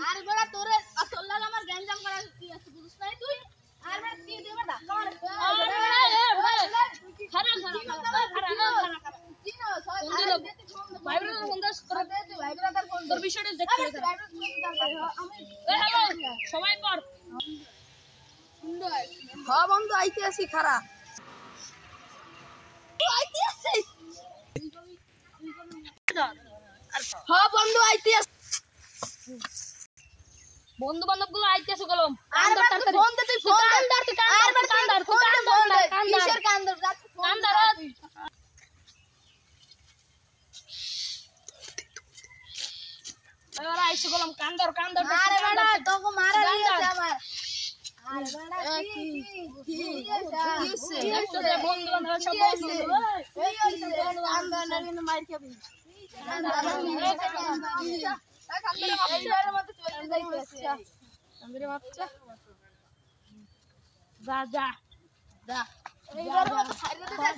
আর বড় তোরে তোলাল আমার গ্যাঞ্জাম করা কি আছে বুঝছ নাই তুই আর বড় কি দিবা ধাক্কা মারে খারা চিনো ভাইব্রেটর ফোন দাস করে দে তুই ভাইব্রেটর ফোন তোর বিষয়টা দেখতে আমি হ্যালো সবাই পড় হ্যাঁ বন্ধু আইতে আসি খারা আইতে আসি হ্যাঁ বন্ধু আইতে আসি বন্ধু বান্ধব গুলো আইতেছে কলম কান্দার তাড়াতাড়ি ফোন দে তুই ফোন কান্দার তুই কান্দার কিসের কান্দার কান্দার এবারে আইছে কলম কান্দার আরে বেটা তোকে মারা দিয়েছে আমার আরে বেটা কি দেখতো রে বন্ধু বান্ধব সব বন্ধু এই হইছে কান্দার নারিনে মার খাবি যা যা যা এইবার ছাইরে দে